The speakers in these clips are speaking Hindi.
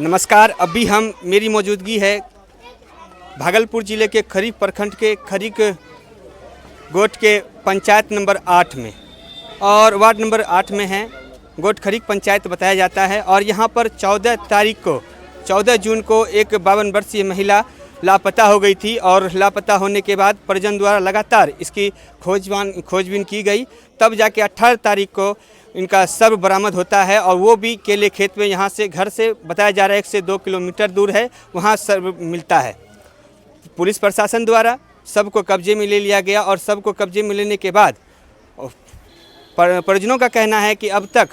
नमस्कार। अभी मेरी मौजूदगी है भागलपुर ज़िले के खरीक प्रखंड के खरीक गोट के पंचायत नंबर 8 में और वार्ड नंबर 8 में है। गोट खरीक पंचायत बताया जाता है और यहाँ पर 14 जून को एक 52 वर्षीय महिला लापता हो गई थी और लापता होने के बाद परिजन द्वारा लगातार इसकी खोजबीन की गई। तब जाके 18 तारीख को इनका शव बरामद होता है और वो भी केले खेत में, यहाँ से घर से बताया जा रहा है 1 से 2 किलोमीटर दूर है, वहाँ शव मिलता है। पुलिस प्रशासन द्वारा शव को कब्जे में ले लिया गया और शव को कब्जे में लेने के बाद परिजनों का कहना है कि अब तक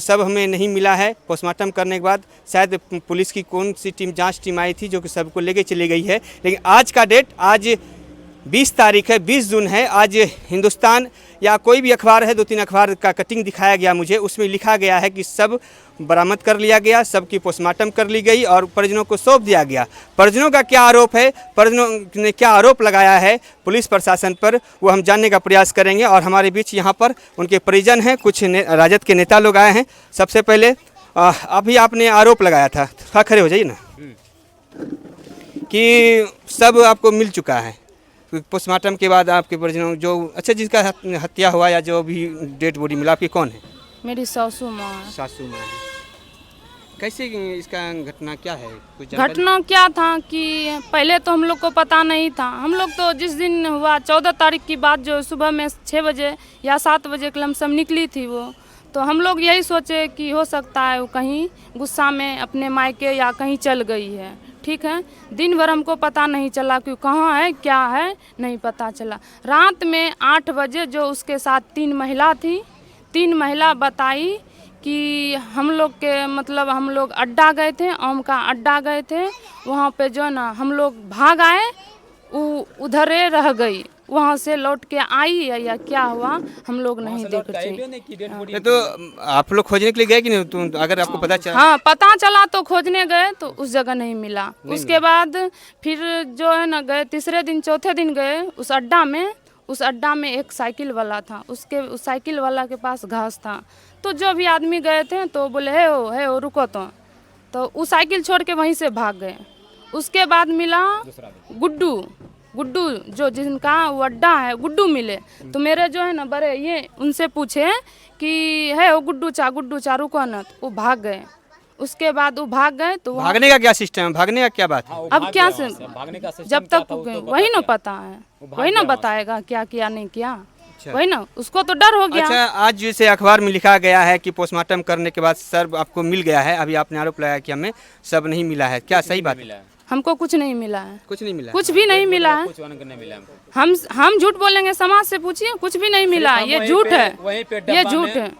शव हमें नहीं मिला है। पोस्टमार्टम करने के बाद शायद पुलिस की कौन सी जांच टीम आई थी जो कि शव को लेके चली गई है। लेकिन आज का डेट, आज 20 तारीख है, 20 जून है। आज हिंदुस्तान या कोई भी अखबार है, 2-3 अखबार का कटिंग दिखाया गया मुझे, उसमें लिखा गया है कि सब बरामद कर लिया गया, सबकी पोस्टमार्टम कर ली गई और परिजनों को सौंप दिया गया। परिजनों का क्या आरोप है, परिजनों ने क्या आरोप लगाया है पुलिस प्रशासन पर, वो हम जानने का प्रयास करेंगे। और हमारे बीच यहाँ पर उनके परिजन हैं, कुछ राजद के नेता लोग आए हैं। सबसे पहले अभी आपने आरोप लगाया था, खड़े हो जाइए ना, कि सब आपको मिल चुका है पोस्टमार्टम के बाद। आपके परिजनों जो जिसका हत्या हुआ या जो भी डेड बॉडी मिला, आपकी कौन है? मेरी सासू माँ। सासू माँ है। कैसे इसका घटना क्या है? कुछ घटना क्या था कि पहले तो हम लोग को पता नहीं था। हम लोग तो जिस दिन हुआ 14 तारीख की बात, जो सुबह में 6 बजे या 7 बजे के लमसम निकली थी वो, तो हम लोग यही सोचे कि हो सकता है वो कहीं गुस्सा में अपने मायके या कहीं चल गई है। ठीक है, दिन भर हमको पता नहीं चला कि कहाँ है, क्या है, नहीं पता चला। रात में 8 बजे जो उसके साथ 3 महिला थी, 3 महिला बताई कि हम लोग के मतलब हम लोग अड्डा गए थे, आम का अड्डा गए थे, वहाँ पे जो है ना हम लोग भाग आए, उधरे रह गई। वहाँ से लौट के आई या क्या हुआ हम लोग नहीं देख रहे। तो आप लोग खोजने के लिए गए कि नहीं? तो अगर आपको पता चला? हाँ, पता चला तो खोजने गए तो उस जगह नहीं मिला। उसके बाद फिर जो है ना गए, तीसरे दिन चौथे दिन गए उस अड्डा में एक साइकिल वाला था, उस साइकिल वाला के पास घास था। तो जो भी आदमी गए थे तो बोले है हो रुको, तो उस साइकिल छोड़ के वहीं से भाग गए। उसके बाद मिला गुड्डू जो जिनका वो अड्डा है, गुड्डू मिले। तो मेरे जो है ना बड़े ये उनसे पूछे कि है वो गुड्डू चा रुको ना, तो वो भाग गए। उसके बाद वो भाग गए। तो भागने का क्या सिस्टम है, भागने का क्या बात है? अब क्या से जब तक वही ना पता है, वही ना बताएगा क्या किया नहीं किया। वही ना, उसको तो डर हो गया। अच्छा, आज जैसे अखबार में लिखा गया है कि पोस्टमार्टम करने के बाद शव आपको मिल गया है, अभी आपने आरोप लगाया कि हमें शव नहीं मिला है, क्या सही बात है? हमको कुछ नहीं मिला है। कुछ नहीं मिला? कुछ भी नहीं मिला है। हम झूठ बोलेंगे? समाज से पूछिए, कुछ भी नहीं मिला। ये झूठ है, ये झूठ है,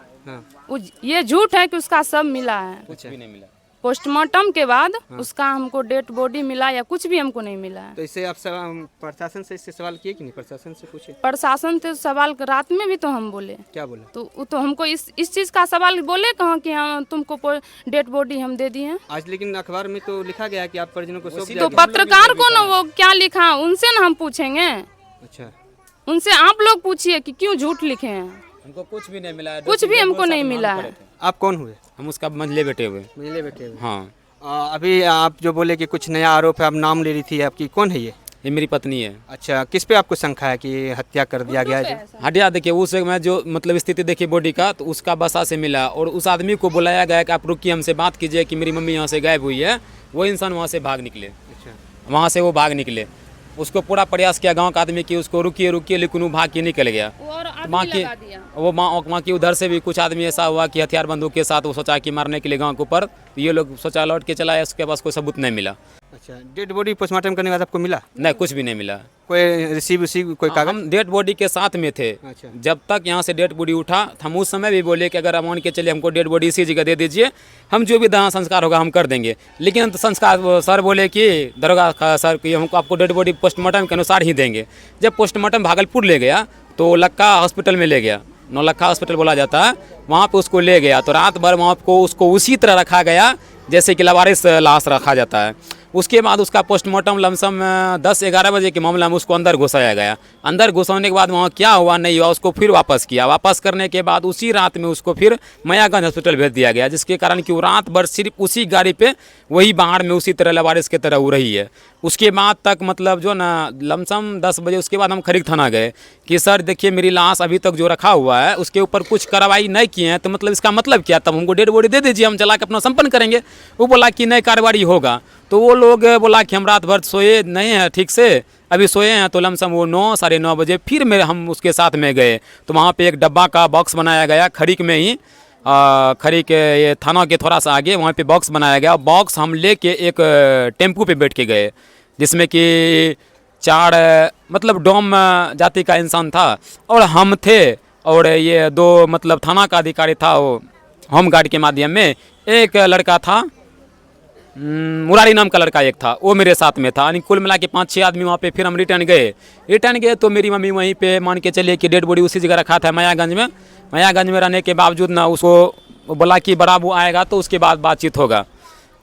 ये झूठ है कि उसका सब मिला है। कुछ भी नहीं मिला। पोस्टमार्टम के बाद उसका हमको डेड बॉडी मिला या कुछ भी हमको नहीं मिला है। तो इससे आप प्रशासन से इससे सवाल किए कि नहीं? प्रशासन से पूछे? प्रशासन से सवाल रात में भी तो हम बोले। क्या बोले? तो हमको इस चीज का सवाल बोले कहाँ कि हाँ तुमको डेड बॉडी हम दे दिए हैं आज। लेकिन अखबार में तो लिखा गया कि आप परिजनों को सौंप दिया। तो पत्रकार को ना वो क्या लिखा, उनसे ना हम पूछेंगे। अच्छा, उनसे आप लोग पूछिए कि क्यों झूठ लिखे हैं। हमको कुछ भी नहीं मिला, कुछ भी हमको नहीं मिला है। आप कौन हुए? हम उसका मंझले बैठे हुए। हाँ। अभी आप जो बोले कि कुछ नया आरोप है, आप नाम ले रही थी, आपकी कौन है ये? ये मेरी पत्नी है। अच्छा, किस पे आपको शंका है कि हत्या कर दिया गया है? हटिया देखिए, उस मैं जो मतलब स्थिति देखी बॉडी का, तो उसका बसा से मिला और उस आदमी को बुलाया गया कि आप रुकिए, हमसे बात कीजिए कि मेरी मम्मी यहाँ से गायब हुई है। वो इंसान वहाँ से भाग निकले। अच्छा, वहाँ से वो भाग निकले। उसको पूरा प्रयास किया गांव का आदमी कि उसको रुकिए, लेकिन वो भाग के निकल गया। माँ की उधर से भी कुछ आदमी ऐसा हुआ कि हथियार बंदूक के साथ वो सोचा कि मारने के लिए गांव के ऊपर, ये लोग सोचा लौट के चला, उसके पास कोई सबूत नहीं मिला। अच्छा, डेड बॉडी पोस्टमार्टम करने के बाद आपको मिला? नहीं, कुछ भी नहीं मिला। कोई रिसीव कोई कागज? हम डेड बॉडी के साथ में थे। अच्छा। जब तक यहाँ से डेड बॉडी उठा, हम उस समय भी बोले कि अगर मान के चले हमको डेड बॉडी इसी जगह दे दीजिए, हम जो भी दाह संस्कार होगा हम कर देंगे। लेकिन संस्कार सर बोले कि दरोगा सर कि हमको आपको डेड बॉडी पोस्टमार्टम के अनुसार ही देंगे। जब पोस्टमार्टम भागलपुर ले गया तो लक्का हॉस्पिटल में ले गया, नौलक्खा हॉस्पिटल बोला जाता है, वहाँ पे उसको ले गया। तो रात भर वहाँ को उसको उसी तरह रखा गया जैसे कि लवारिस लाश रखा जाता है। उसके बाद उसका पोस्टमार्टम लमसम 10-11 बजे के मामला में उसको अंदर घुसाया गया। अंदर घुसाने के बाद वहाँ क्या हुआ नहीं हुआ उसको फिर वापस किया। वापस करने के बाद उसी रात में उसको फिर मयागंज हॉस्पिटल भेज दिया गया, जिसके कारण कि वो रात भर सिर्फ उसी गाड़ी पे वही बाहर में उसी तरह लवारिस की तरह हो रही है। उसके बाद तक मतलब जो ना लमसम 10 बजे उसके बाद हम खरीक थाना गए कि सर देखिए मेरी लाश अभी तक जो रखा हुआ है उसके ऊपर कुछ कार्रवाई नहीं किए हैं, तो मतलब इसका मतलब क्या, तब हमको डेड बॉडी दे दीजिए, हम चला के अपना संपन्न करेंगे। वो बोला कि नहीं कार्रवाई होगा। तो वो लोग बोला कि हम रात भर सोए नहीं हैं ठीक से, अभी सोए हैं। तो लमसम वो 9-9:30 बजे फिर हम उसके साथ में गए, तो वहाँ पे एक डब्बा का बॉक्स बनाया गया खरीक में ही, खरीक ये थाना के थोड़ा सा आगे वहाँ पे बॉक्स बनाया गया। बॉक्स हम लेके एक टेम्पू पे बैठ के गए, जिसमें कि 4 मतलब डोम जाति का इंसान था और हम थे, और ये 2 मतलब थाना का अधिकारी था, वो होम गार्ड के माध्यम में। एक लड़का था मुरारी नाम का लड़का एक था, वो मेरे साथ में था। यानी कुल मिला के 5-6 आदमी वहाँ पे। फिर हम रिटर्न गए तो मेरी मम्मी वहीं पे मान के चलिए कि डेड बॉडी उसी जगह रखा था मयागंज में। मयागंज में रहने के बावजूद ना उसको बोला कि बड़ा बू आएगा तो उसके बाद बातचीत होगा।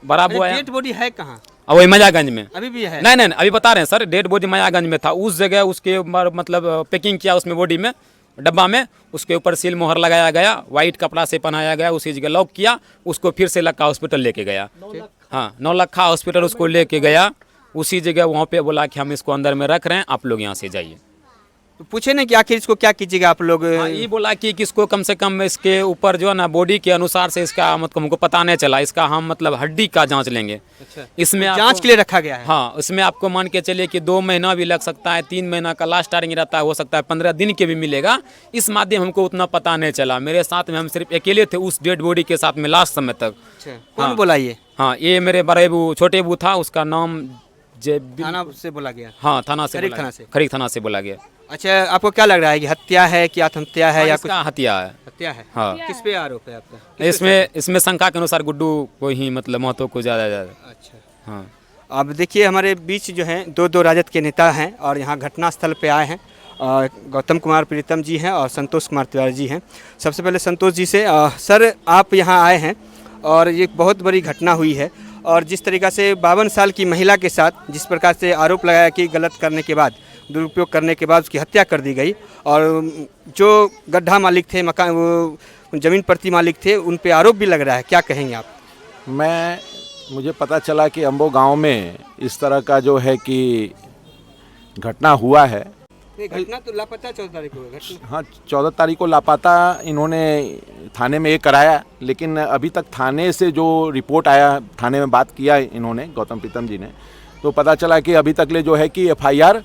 बड़ा बू आया। डेड बॉडी है कहाँ? और वही मयागंज में अभी भी है? नहीं अभी बता रहे हैं सर, डेड बॉडी मयागंज में था। उस जगह उसके मतलब पैकिंग किया उसमें बॉडी में, डब्बा में, उसके ऊपर सील मोहर लगाया गया, वाइट कपड़ा से पहनाया गया, उसी जगह लॉक किया, उसको फिर से लक्का हॉस्पिटल लेके गया। हाँ, 9 लक्खा हॉस्पिटल उसको लेके गया, उसी जगह वहाँ पे बोला कि हम इसको अंदर में रख रहे हैं, आप लोग यहाँ से जाइए। तो पूछे ना कि आखिर इसको क्या कीजिएगा आप लोग? हाँ, ये बोला कि किसको कम से कम इसके ऊपर जो है ना बॉडी के अनुसार से इसका मतलब हमको पता नहीं चला, इसका हम मतलब हड्डी का जांच लेंगे। अच्छा, इसमें जांच के लिए रखा गया है? हाँ, इसमें आपको मान के चलिए कि 2 महीना भी लग सकता है, 3 महीना का लास्ट टाइमिंग रहता है, हो सकता है 15 दिन के भी मिलेगा। इस माध्यम हमको उतना पता नहीं चला। मेरे साथ में हम सिर्फ अकेले थे उस डेड बॉडी के साथ में लास्ट समय तक। कौन बोला ये? हाँ, ये मेरे बड़े बू छोटे बू था, उसका नाम थाना से बोला गया? हाँ, थाना से, खरीक थाना से बोला गया। अच्छा, आपको क्या लग रहा है कि हत्या है कि आत्महत्या है या कुछ? हत्या है। हत्या है? हाँ। किस पे आरोप है आपका? इसमें शंका के अनुसार गुड्डू को ही मतलब महत्व को ज़्यादा। अच्छा, हाँ। अब देखिए हमारे बीच जो हैं 2 राजद के नेता हैं और यहाँ घटनास्थल पे आए हैं। गौतम कुमार प्रीतम जी हैं और संतोष कुमार तिवारी जी हैं। सबसे पहले संतोष जी से, सर आप यहाँ आए हैं और ये बहुत बड़ी घटना हुई है, और जिस तरीक़ा से 52 साल की महिला के साथ जिस प्रकार से आरोप लगाया कि गलत करने के बाद, दुरुपयोग करने के बाद उसकी हत्या कर दी गई, और जो गड्ढा मालिक थे, मकान वो ज़मीन प्रति मालिक थे, उन पे आरोप भी लग रहा है, क्या कहेंगे आप? मुझे पता चला कि अम्बो गांव में इस तरह का जो है कि घटना हुआ है। घटना तो लापता 14 तारीख को घटना। हाँ, 14 तारीख को लापता इन्होंने थाने में ये कराया, लेकिन अभी तक थाने से जो रिपोर्ट आया, थाने में बात किया इन्होंने गौतम प्रीतम जी ने, तो पता चला कि अभी तक ले जो है कि FIR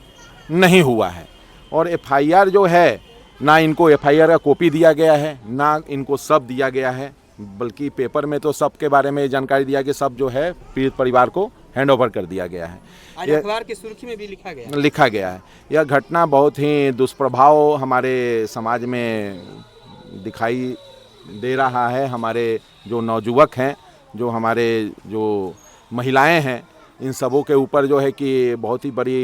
नहीं हुआ है। और FIR जो है ना इनको FIR का कॉपी दिया गया है, ना इनको सब दिया गया है, बल्कि पेपर में तो सब के बारे में जानकारी दिया कि सब जो है पीड़ित परिवार को हैंड ओवर कर दिया गया है। आज अखबार की सुर्खी में भी लिखा गया है। यह घटना बहुत ही दुष्प्रभाव हमारे समाज में दिखाई दे रहा है। हमारे जो नौजुवक हैं, जो हमारे जो महिलाएं हैं, इन सबों के ऊपर जो है कि बहुत ही बड़ी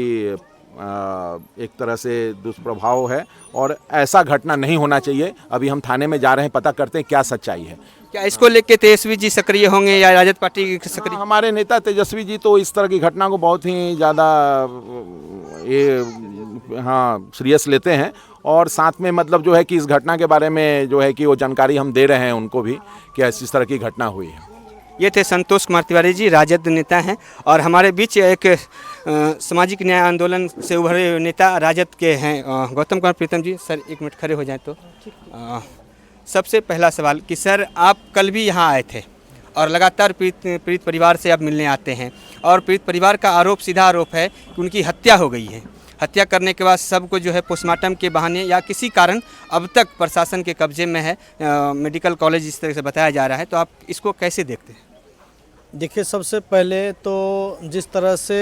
एक तरह से दुष्प्रभाव है, और ऐसा घटना नहीं होना चाहिए। अभी हम थाने में जा रहे हैं, पता करते हैं क्या सच्चाई है। क्या इसको लेके तेजस्वी जी सक्रिय होंगे या राजद पार्टी सक्रिय? हमारे नेता तेजस्वी जी तो इस तरह की घटना को बहुत ही ज़्यादा सीरियस लेते हैं, और साथ में मतलब जो है कि इस घटना के बारे में जो है कि वो जानकारी हम दे रहे हैं उनको भी कि ऐसी तरह की घटना हुई है। ये थे संतोष कुमार तिवारी जी, राजद नेता हैं, और हमारे बीच एक सामाजिक न्याय आंदोलन से उभरे हुए नेता राजद के हैं गौतम कुमार प्रीतम जी। सर 1 मिनट खड़े हो जाएं तो। सबसे पहला सवाल कि सर आप कल भी यहाँ आए थे और लगातार पीड़ित परिवार से आप मिलने आते हैं, और पीड़ित परिवार का आरोप, सीधा आरोप है कि उनकी हत्या हो गई है। हत्या करने के बाद सबको जो है पोस्टमार्टम के बहाने या किसी कारण अब तक प्रशासन के कब्जे में है, मेडिकल कॉलेज इस तरह से बताया जा रहा है, तो आप इसको कैसे देखते हैं? देखिए, सबसे पहले तो जिस तरह से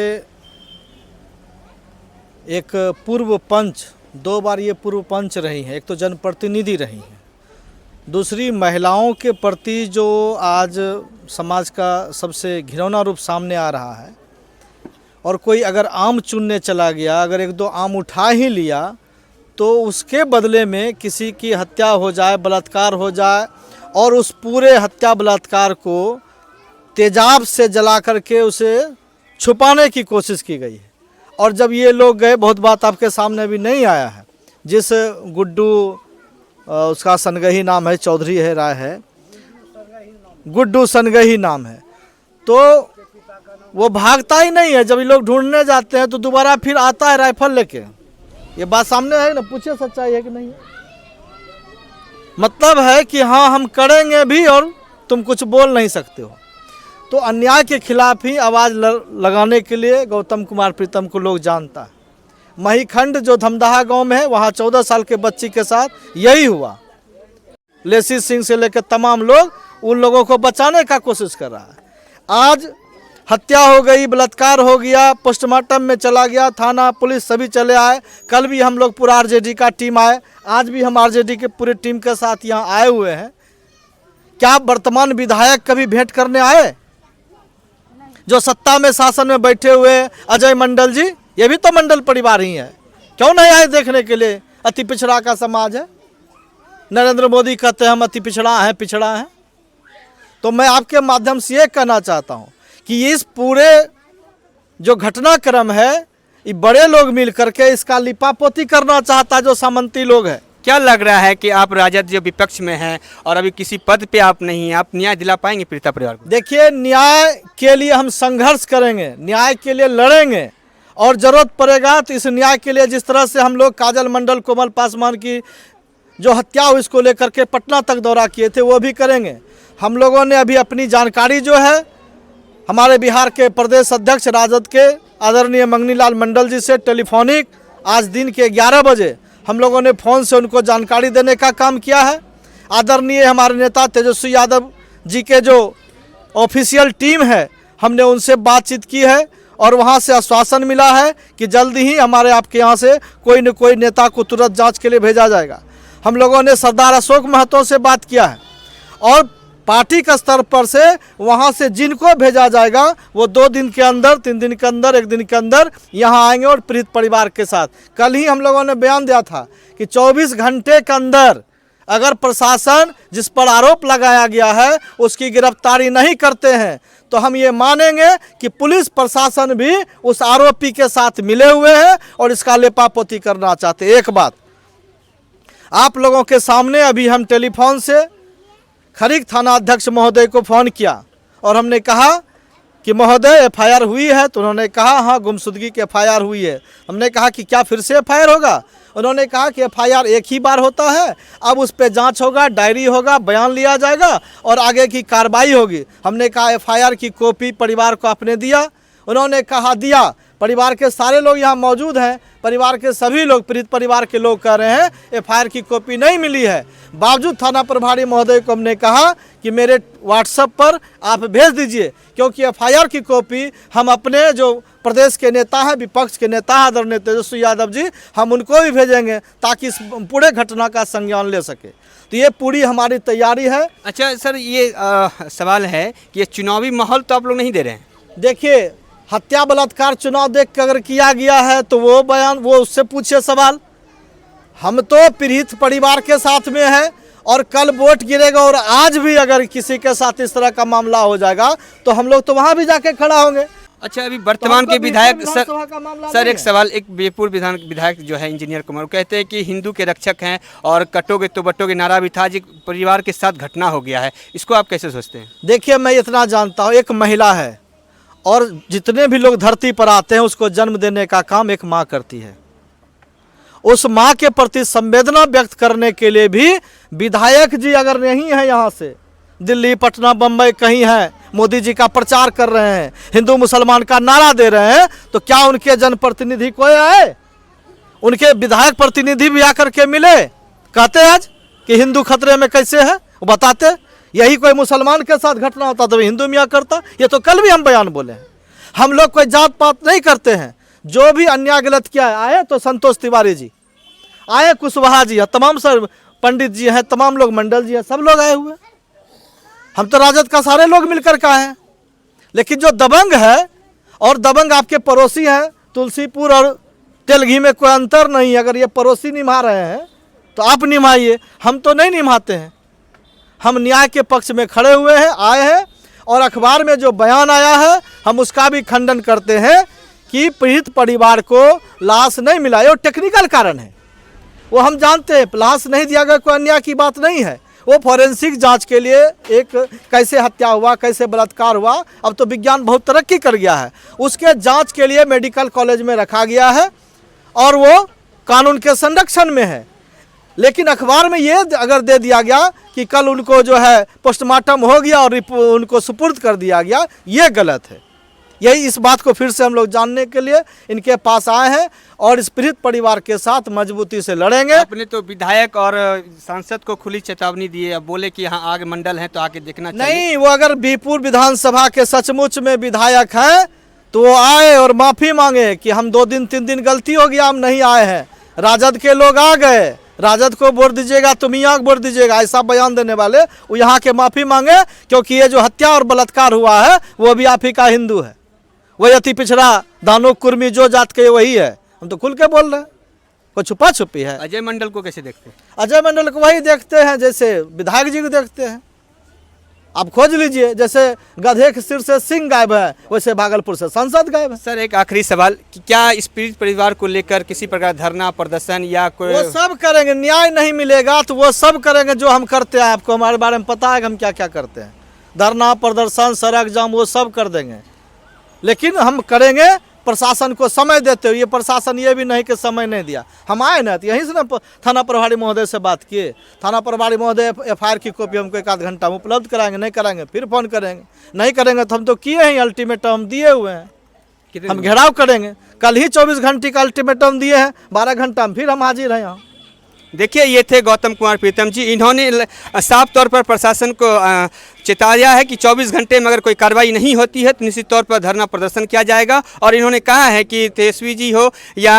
एक पूर्व पंच, 2 बार ये पूर्व पंच रही हैं, एक तो जनप्रतिनिधि रही हैं, दूसरी महिलाओं के प्रति जो आज समाज का सबसे घिनौना रूप सामने आ रहा है, और कोई अगर आम चुनने चला गया, अगर 1-2 आम उठा ही लिया, तो उसके बदले में किसी की हत्या हो जाए, बलात्कार हो जाए, और उस पूरे हत्या बलात्कार को तेजाब से जला करके उसे छुपाने की कोशिश की गई है। और जब ये लोग गए, बहुत बात आपके सामने भी नहीं आया है, जिस गुड्डू उसका सनगही नाम है, चौधरी है, राय है, गुड्डू सनगही नाम है, तो वो भागता ही नहीं है। जब ये लोग ढूंढने जाते हैं तो दोबारा फिर आता है राइफल लेके। ये बात सामने है ना, पूछिए सच्चाई है कि नहीं है। मतलब है कि हाँ हम करेंगे भी और तुम कुछ बोल नहीं सकते हो। तो अन्याय के खिलाफ ही आवाज़ लगाने के लिए गौतम कुमार प्रीतम को लोग जानता है। महीखंड जो धमदाहा गांव में है, वहाँ 14 साल के बच्ची के साथ यही हुआ। लेसी सिंह से लेकर तमाम लोग उन लोगों को बचाने का कोशिश कर रहा है। आज हत्या हो गई, बलात्कार हो गया, पोस्टमार्टम में चला गया, थाना पुलिस सभी चले आए। कल भी हम लोग पूरा आरजेडी का टीम आए, आज भी हम आरजेडी के पूरे टीम के साथ यहाँ आए हुए हैं। क्या वर्तमान विधायक कभी भेंट करने आए? जो सत्ता में शासन में बैठे हुए अजय मंडल जी, ये भी तो मंडल परिवार ही है, क्यों नहीं आए देखने के लिए? अति पिछड़ा का समाज है। नरेंद्र मोदी कहते हैं हम अति पिछड़ा हैं। तो मैं आपके माध्यम से ये कहना चाहता हूँ कि इस पूरे जो घटनाक्रम है, ये बड़े लोग मिल करके इसका लिपापोती करना चाहता है, जो सामंती लोग हैं। क्या लग रहा है कि आप राजद जो विपक्ष में हैं और अभी किसी पद पे आप नहीं हैं, आप न्याय दिला पाएंगे पीड़िता परिवार को? देखिए, न्याय के लिए हम संघर्ष करेंगे, न्याय के लिए लड़ेंगे, और ज़रूरत पड़ेगा तो इस न्याय के लिए जिस तरह से हम लोग काजल मंडल, कोमल पासवान की जो हत्या हुई इसको लेकर के पटना तक दौरा किए थे, वो भी करेंगे। हम लोगों ने अभी अपनी जानकारी जो है हमारे बिहार के प्रदेश अध्यक्ष राजद के आदरणीय मंगनीलाल मंडल जी से टेलीफोनिक आज दिन के 11 बजे हम लोगों ने फ़ोन से उनको जानकारी देने का काम किया है। आदरणीय हमारे नेता तेजस्वी यादव जी के जो ऑफिशियल टीम है, हमने उनसे बातचीत की है और वहां से आश्वासन मिला है कि जल्दी ही हमारे आपके यहाँ से कोई न कोई नेता को तुरंत जांच के लिए भेजा जाएगा। हम लोगों ने सरदार अशोक महतो से बात किया है और पार्टी का स्तर पर से वहां से जिनको भेजा जाएगा वो 2 दिन के अंदर, 3 दिन के अंदर, 1 दिन के अंदर यहाँ आएंगे और पीड़ित परिवार के साथ। कल ही हम लोगों ने बयान दिया था कि 24 घंटे के अंदर अगर प्रशासन जिस पर आरोप लगाया गया है उसकी गिरफ्तारी नहीं करते हैं तो हम ये मानेंगे कि पुलिस प्रशासन भी उस आरोपी के साथ मिले हुए हैं और इसका लेपापोती करना चाहते हैं। एक बात आप लोगों के सामने, अभी हम टेलीफोन से खरीक थाना अध्यक्ष महोदय को फ़ोन किया और हमने कहा कि महोदय एफआईआर हुई है, तो उन्होंने कहा हाँ गुमशुदगी की एफआईआर हुई है। हमने कहा कि क्या फिर से एफआईआर होगा? उन्होंने कहा कि एफआईआर एक ही बार होता है, अब उस पर जांच होगा, डायरी होगा, बयान लिया जाएगा और आगे की कार्रवाई होगी। हमने कहा एफआईआर की कॉपी परिवार को आपने दिया? उन्होंने कहा दिया। परिवार के सारे लोग यहाँ मौजूद हैं, परिवार के सभी लोग, पीड़ित परिवार के लोग कह रहे हैं एफआईआर की कॉपी नहीं मिली है। बावजूद थाना प्रभारी महोदय को हमने कहा कि मेरे व्हाट्सएप पर आप भेज दीजिए, क्योंकि एफआईआर की कॉपी हम अपने जो प्रदेश के नेता हैं, विपक्ष के नेता हैं आदरणीय तेजस्वी यादव जी, हम उनको भी भेजेंगे ताकि इस पूरे घटना का संज्ञान ले सके। तो ये पूरी हमारी तैयारी है। अच्छा सर, ये सवाल है कि ये चुनावी माहौल तो आप लोग नहीं दे रहे हैं। देखिए, हत्या बलात्कार चुनाव देख कर अगर किया गया है तो वो बयान, वो उससे पूछे सवाल। हम तो पीड़ित परिवार के साथ में है और कल वोट गिरेगा और आज भी अगर किसी के साथ इस तरह का मामला हो जाएगा तो हम लोग तो वहाँ भी जाके खड़ा होंगे। अच्छा, अभी वर्तमान के विधायक सर एक है। सवाल, एक बेपुर विधायक जो है इंजीनियर कुमार, कहते हैं कि हिंदू के रक्षक हैं और कटोगे तो बटोगे नारा भी था, जी परिवार के साथ घटना हो गया है, इसको आप कैसे सोचते हैं? देखिए, मैं इतना जानता हूँ, एक महिला है और जितने भी लोग धरती पर आते हैं उसको जन्म देने का काम एक माँ करती है। उस माँ के प्रति संवेदना व्यक्त करने के लिए भी विधायक जी अगर नहीं है, यहाँ से दिल्ली, पटना, बम्बई कहीं है, मोदी जी का प्रचार कर रहे हैं, हिंदू मुसलमान का नारा दे रहे हैं, तो क्या उनके जनप्रतिनिधि कोई आए? उनके विधायक प्रतिनिधि भी आकर के मिले, कहते आज कि हिंदू खतरे में कैसे है, वो बताते। यही कोई मुसलमान के साथ घटना होता तो हिंदू मियाँ करता। ये तो कल भी हम बयान बोले हैं। हम लोग कोई जात पात नहीं करते हैं, जो भी अन्याय गलत किया है। आए तो संतोष तिवारी जी आए, कुशवाहा जी है, तमाम सर पंडित जी हैं, तमाम लोग मंडल जी हैं, सब लोग आए हुए। हम तो राजद का सारे लोग मिलकर का हैं। लेकिन जो दबंग है, और दबंग आपके पड़ोसी हैं, तुलसीपुर और तेलगी में कोई अंतर नहीं। अगर ये पड़ोसी निभा रहे हैं तो आप निभाइए, हम तो नहीं निभाते हैं। हम न्याय के पक्ष में खड़े हुए हैं, आए हैं और अखबार में जो बयान आया है हम उसका भी खंडन करते हैं कि पीड़ित परिवार को लाश नहीं मिला। ये टेक्निकल कारण है, वो हम जानते हैं। लाश नहीं दिया गया कोई अन्याय की बात नहीं है, वो फॉरेंसिक जांच के लिए एक कैसे हत्या हुआ, कैसे बलात्कार हुआ, अब तो विज्ञान बहुत तरक्की कर गया है, उसके जांच के लिए मेडिकल कॉलेज में रखा गया है और वो कानून के संरक्षण में है। लेकिन अखबार में ये अगर दे दिया गया कि कल उनको जो है पोस्टमार्टम हो गया और उनको सुपुर्द कर दिया गया, ये गलत है। यही इस बात को फिर से हम लोग जानने के लिए इनके पास आए हैं और इस पीड़ित परिवार के साथ मजबूती से लड़ेंगे। आपने तो विधायक और सांसद को खुली चेतावनी दी है, अब बोले कि यहाँ आग मंडल है तो आके देखना चाहिए। नहीं, वो अगर बीरपुर विधानसभा के सचमुच में विधायक हैं तो वो आए और माफ़ी मांगे कि हम 2 दिन 3 दिन गलती हो गया, हम नहीं आए हैं। राजद के लोग आ गए, राजद को वोट दीजिएगा तुम ही वोट दीजिएगा, ऐसा बयान देने वाले वो यहाँ के माफ़ी मांगे, क्योंकि ये जो हत्या और बलात्कार हुआ है वो भी आप ही का हिंदू है, वही अति पिछड़ा दानो कुर्मी जो जात के वही है। हम तो खुल के बोल रहे हैं, कोई छुपा छुपी है। अजय मंडल को कैसे देखते हैं? अजय मंडल को वही देखते हैं जैसे विधायक जी को देखते हैं। आप खोज लीजिए, जैसे गधे के सिर से सिंह गायब है वैसे भागलपुर से सांसद गायब है। सर एक आखिरी सवाल कि क्या इस पीड़ित परिवार को लेकर किसी प्रकार धरना प्रदर्शन या कोई? वो सब करेंगे, न्याय नहीं मिलेगा तो वो सब करेंगे जो हम करते हैं। आपको हमारे बारे में पता है कि हम क्या क्या करते हैं, धरना प्रदर्शन सड़क जाम वो सब कर देंगे, लेकिन हम करेंगे प्रशासन को समय देते हुए। ये प्रशासन ये भी नहीं कि समय नहीं दिया, हम आए ना तो यहीं से ना थाना प्रभारी महोदय से बात किए, थाना प्रभारी महोदय FIR की कॉपी हमको 1 आध घंटा में उपलब्ध कराएंगे, नहीं कराएंगे फिर फोन करेंगे, नहीं करेंगे तो हम तो किए हैं, अल्टीमेटम दिए हुए हैं, हम घेराव करेंगे। कल ही 24 घंटे का अल्टीमेटम दिए हैं, 12 घंटा में फिर हम हाजिर हैं यहाँ। देखिए ये थे गौतम कुमार प्रीतम जी, इन्होंने साफ तौर पर प्रशासन को चेताया है कि 24 घंटे में अगर कोई कार्रवाई नहीं होती है तो निश्चित तौर पर धरना प्रदर्शन किया जाएगा। और इन्होंने कहा है कि तेजस्वी जी हो या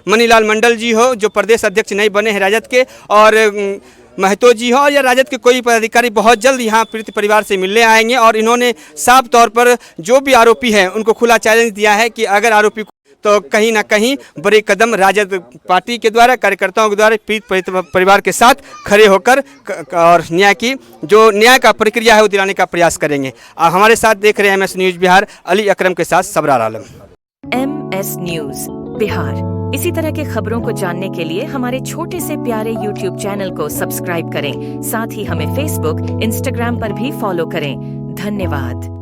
मनीलाल मंडल जी हो जो प्रदेश अध्यक्ष नहीं बने हैं राजद के, और महतो जी हो या राजद के कोई पदाधिकारी बहुत जल्द यहाँ पीड़ित परिवार से मिलने आएंगे। और इन्होंने साफ तौर पर जो भी आरोपी हैं उनको खुला चैलेंज दिया है कि अगर आरोपी तो कहीं ना कहीं बड़े कदम राजद पार्टी के द्वारा, कार्यकर्ताओं के द्वारा पीड़ित परिवार के साथ खड़े होकर और न्याय का प्रक्रिया है वो दिलाने का प्रयास करेंगे। हमारे साथ देख रहे हैं MS न्यूज़ बिहार, अली अकरम के साथ सबरार आलम। MS न्यूज़ बिहार, इसी तरह के खबरों को जानने के लिए हमारे छोटे से प्यारे YouTube चैनल को सब्सक्राइब करें, साथ ही हमें Facebook, Instagram पर भी फॉलो करें। धन्यवाद।